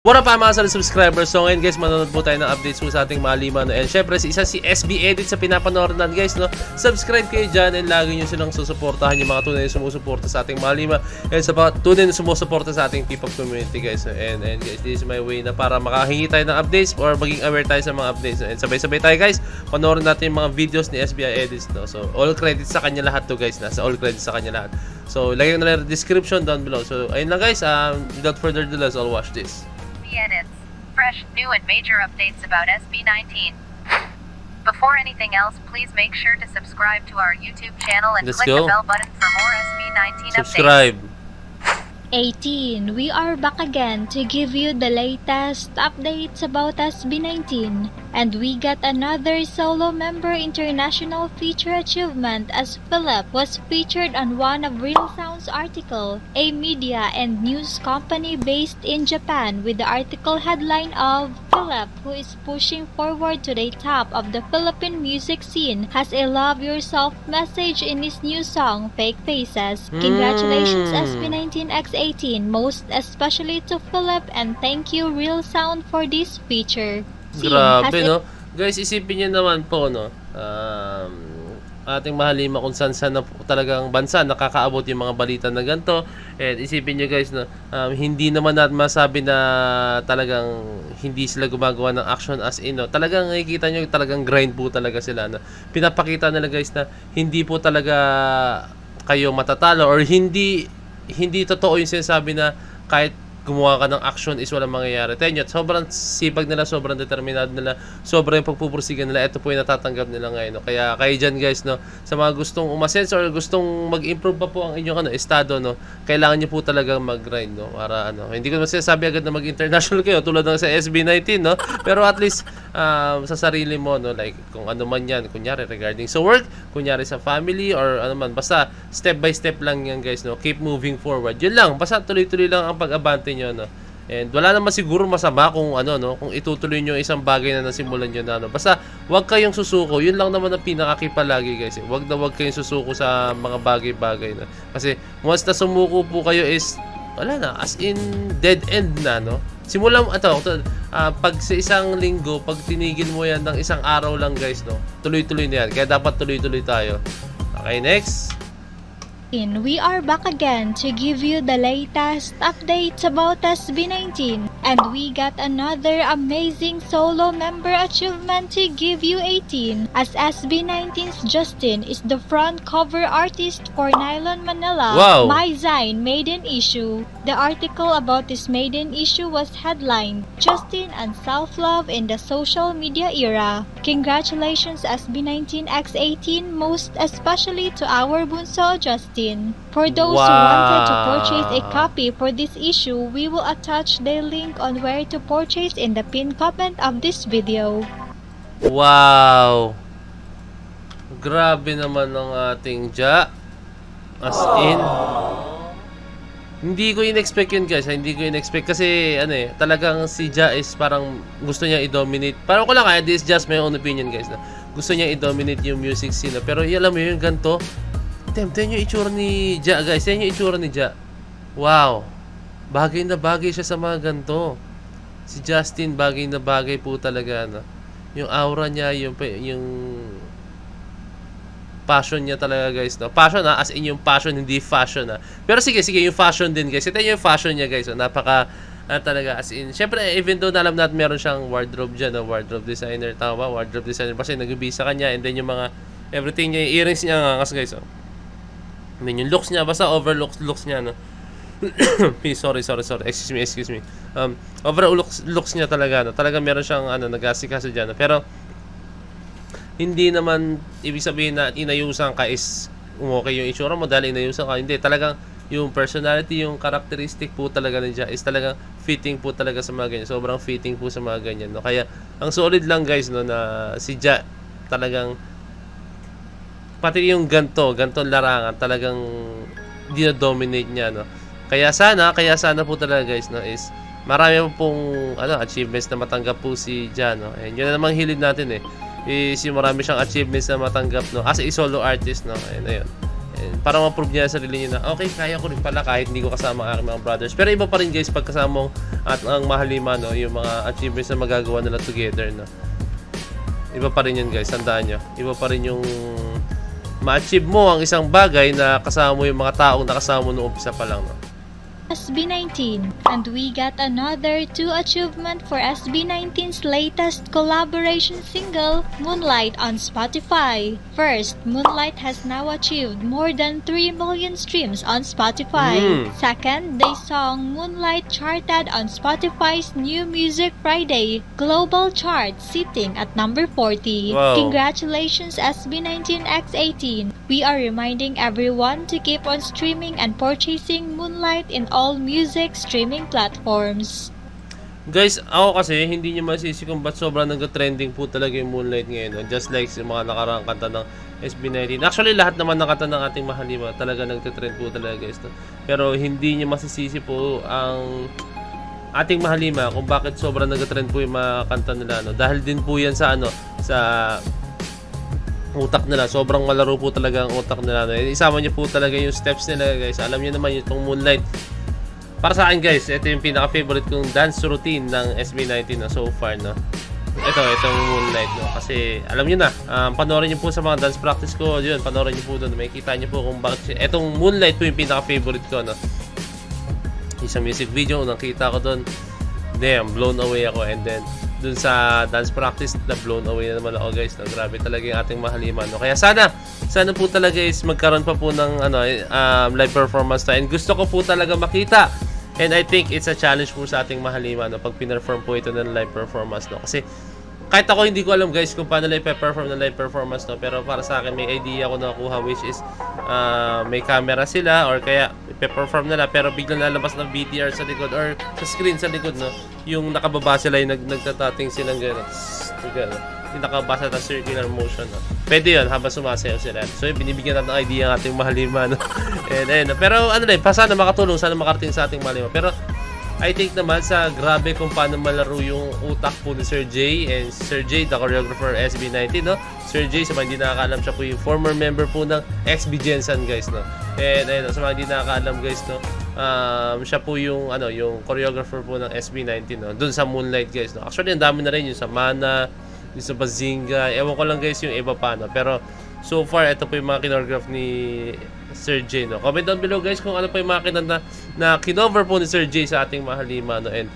What up mga solid subscribers? So ngayon guys, manonood po tayo ng updates po sa ating mga lima, no? And syempre si SB Edit sa pinapanood natin guys, no? Subscribe kayo dyan and lagi nyo silang susuportahan yung mga tunay na sumusuporta sa ating mga lima and sa mga tunay na sumusuporta sa ating P-pop community guys, no? And guys, this is my way na para makahingi tayo ng updates or maging aware tayo sa mga updates, no? And sabay-sabay tayo guys, panoorin natin yung mga videos ni SB Edit, no? So all credits sa kanya lahat to guys, nasa all credits sa kanya lahat. So lagyan ko na lang description down below. So ayun lang guys, without further ado, let's all watch this. Edits. Fresh, new and major updates about SB19. Before anything else, please make sure to subscribe to our YouTube channel and click the bell button for more SB19 subscribe. updates. 18. We are back again to give you the latest updates about SB19, and we got another solo member international feature achievement as Philip was featured on one of Real Sound's article, a media and news company based in Japan, with the article headline of Philip, who is pushing forward to the top of the Philippine music scene, has a love yourself message in his new song Fake Faces. Congratulations SB19X18, most especially to Philip, and thank you Real Sound for this feature. Grabe, no? Guys, isipin nyo naman po, no? Ating mahalima kung saan na talagang bansa nakakaabot yung mga balita na ganito. And isipin nyo guys, no? Hindi naman natin masabi na talagang hindi sila gumagawa ng action as in, no? Talagang nakikita nyo talagang grind po talaga sila, no? Pinapakita nila guys na hindi po talaga kayo matatalo or hindi totoo yung sinasabi na kahit gumawa ka ng action is walang mangyayari. Tenyo, sobrang sipag nila, sobrang determinado nila, sobrang pagpupursigan nila. Ito po yung natatanggap nila ngayon, no? Kaya kayo dyan guys, no, sa mga gustong umasense or gustong mag-improve pa po ang inyong estado, no, kailangan nyo po talagang mag-grind, no, para hindi ko masasabi agad na mag-international kayo tulad ng sa SB19, no, pero at least sa sarili mo, no, like kung ano man yan, kunyari regarding sa work, kunyari sa family or ano man, basta step by step lang yan guys, no, keep moving forward. Yun lang, basta tuloy-tuloy lang ang pag-abante nyo, no. And wala naman siguro masama kung kung itutuloy nyo isang bagay na nasimulan nyo na, no. Basta wag kayong susuko. Yun lang naman ang pinakakipalagi guys, eh. Wag kayong susuko sa mga bagay-bagay na. Kasi once na sumuko po kayo is wala na, as in dead end na, no. Simulan pag sa isang linggo, pag tinigil mo yan ng isang araw lang guys, no, tuloy-tuloy na yan. Kaya dapat tuloy-tuloy tayo. Okay, next. We are back again to give you the latest updates about SB19, and we got another amazing solo member achievement to give you 18, as SB19's Justin is the front cover artist for Nylon Manila. Wow. My Zine Maiden Issue. The article about this maiden issue was headlined Justin and Self-Love in the Social Media Era. Congratulations SB19X18, most especially to our bunso Justin. For those who wanted to purchase a copy for this issue, we will attach the link on where to purchase in the pinned comment of this video. Wow! Grabe naman ng ating Ja. As in, hindi ko in-expect yun guys. Hindi ko in-expect kasi talagang si Ja is parang gusto niya i-dominate. Parang ko lang this is just my own opinion guys, na gusto niya i-dominate yung music scene, pero alam mo yun, ganito. Tingnan yung itsura ni Ja guys. Tingnan yung itsura ni Ja. Wow. Bagay na bagay siya sa mga ganito. Si Justin, bagay na bagay po talaga, no? Yung aura niya, yung passion niya talaga guys, no? Passion as in yung passion, hindi fashion Pero sige, yung fashion din guys. Ito yung fashion niya guys, no? Napaka talaga as in. Syempre, even though alam natin meron siyang wardrobe dyan, no? Wardrobe designer, tama ba? Wardrobe designer kasi nag-ubi sa kanya, and then yung mga everything niya, yung earrings niya ngangas guys, oh. I mean, yung looks niya, basta looks niya, no? sorry. Excuse me. Overall looks niya talaga, no? Talaga meron siyang, nag-asikaso dyan, no? Pero, hindi naman, ibig sabihin na inayusan ka is, okay yung itsura mo dahil inayusan ka. Hindi, talagang, yung personality, yung characteristic po talaga niya is talagang fitting po talaga sa mga ganyan. Sobrang fitting po sa mga ganyan, no? Kaya, ang solid lang guys, no, na si Ja, talagang, pati yung ganto larangan talagang dina-dominate niya, no. Kaya sana po talaga guys, no, is marami pong achievements na matanggap po si Ja, no. And yun na namang hilig natin is yung marami siyang achievements na matanggap, no, as a solo artist, no. Ayun. Para ma-prove niya sa sarili niya na, okay, kaya ko rin pala kahit hindi ko kasama ang aking mga brothers. Pero iba pa rin guys, pag kasama mo at ang Mahalima, no, yung mga achievements na magagawa nila together, no. Iba pa rin yun guys, tandaan nyo. Iba pa rin yung ma-achieve mo ang isang bagay na kasama mo yung mga taong nakasama mo noong umpisa pa lang, no. SB19, and we got another 2 achievement for SB19's latest collaboration single, Moonlight, on Spotify. First, Moonlight has now achieved more than 3 million streams on Spotify. Second, their song Moonlight charted on Spotify's New Music Friday global chart, sitting at number 40. Wow. Congratulations SB19X18. We are reminding everyone to keep on streaming and purchasing Moonlight in all music streaming platforms. Guys, ako kasi hindi nyo masisi kung ba't sobrang nag-trending po talaga yung Moonlight ngayon, no? Just like yung mga nakaraang kanta ng SB19. Actually, lahat naman ng kanta ng ating Mahalima talaga nag-trend po talaga guys, no? Pero hindi nyo masisisi po ang ating Mahalima kung bakit sobrang nag-trend po yung mga kanta nila, no? Dahil din po yan sa sa utak nila. Sobrang malaro po talaga ang utak nila, no? Isama nyo po talaga yung steps nila guys. Alam nyo naman yung Moonlight. Para sa akin guys, ito yung pinaka-favorite kong dance routine ng SB19 na so far, no. Itong Moonlight, no. Kasi alam niyo na, panoorin niyo po sa mga dance practice ko, yun, panoorin niyo po doon. Makikita niyo po kung bakit itong Moonlight po yung pinaka-favorite ko, no. Isang music video, unang kita ko doon, damn, blown away ako. And then dun sa dance practice, na blown away na naman ako guys, no. Grabe talaga yung ating Mahalima, no. Kaya sana po talaga is magkaroon pa po ng live performance na. And gusto ko po talaga makita. And I think it's a challenge po sa ating Mahalima, no, pag pinerform po ito ng live performance, no. Kasi kahit ako hindi ko alam guys kung paano nila i-perform ng live performance, no. Pero para sa akin may idea ako na nakuha, which is may camera sila or kaya i-perform nila pero biglang lalabas ng BTR sa likod or sa screen sa likod, no. Yung nakababa sila, yung nagtatating silang gano'n. Yung nakabasa na circular motion, no. Pwede yun habang sumasayaw sila. So binibigyan natin ng idea ng ating Mahalima, no. And pero sana makatulong, sana makarating sa ating Mahalima. Pero I think naman sa grabe kung paano malaro yung utak po ni Sir J. And Sir J, the choreographer SB19, no. Sir J, sa mga hindi nakakaalam, siya po yung former member po ng XB Jensen guys, no. And sa mga hindi nakakaalam guys, no, siya po yung yung choreographer po ng SB19, no, dun sa Moonlight guys, no. Actually ang dami na rin yung sa Mana, yung sa Bazinga, ewan ko lang guys yung iba pa, no. Pero so far ito po yung mga kinoreograph ni Sir J, no. Comment down below guys kung ano pa yung mga kinanta na kinover po ni Sir J sa ating Mahalima, no. And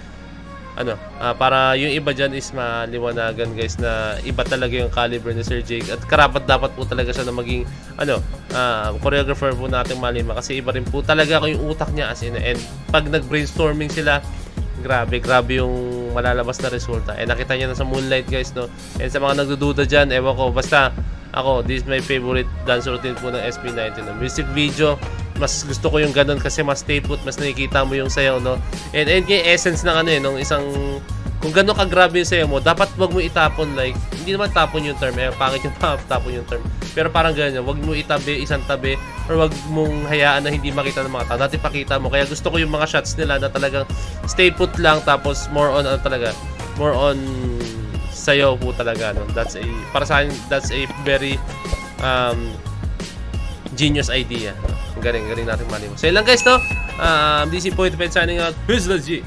para yung iba dyan is maliwanagan guys na iba talaga yung caliber ni Sir J. At karapat dapat po talaga siya na maging choreographer po nating Mahalima. Kasi iba rin po talaga yung utak niya as in. And pag nag-brainstorming sila, grabe yung malalabas na resulta. And nakita niya na sa Moonlight guys, no. And sa mga nagdududa dyan, ewan ko, basta ako, this is my favorite dance routine po ng SB19, no. Music video, mas gusto ko yung ganun kasi mas stay put, mas nakikita mo yung sayaw, no. And yung essence ng nung isang, kung gano'n ka grabe yung sayaw mo, dapat wag mo itapon, like, hindi naman tapon yung term, pangit yung tapon yung term. Pero parang ganyan, wag mo itabi, isang tabi, or wag mong hayaan na hindi makita ng mga tao. Dati pakita mo. Kaya gusto ko yung mga shots nila na talagang stay put lang, tapos more on sayaw po talaga, no. Para sa akin, that's a very genius idea. Galing natin Mahalima. So yun lang guys, no. DC Point signing out. Peace, G.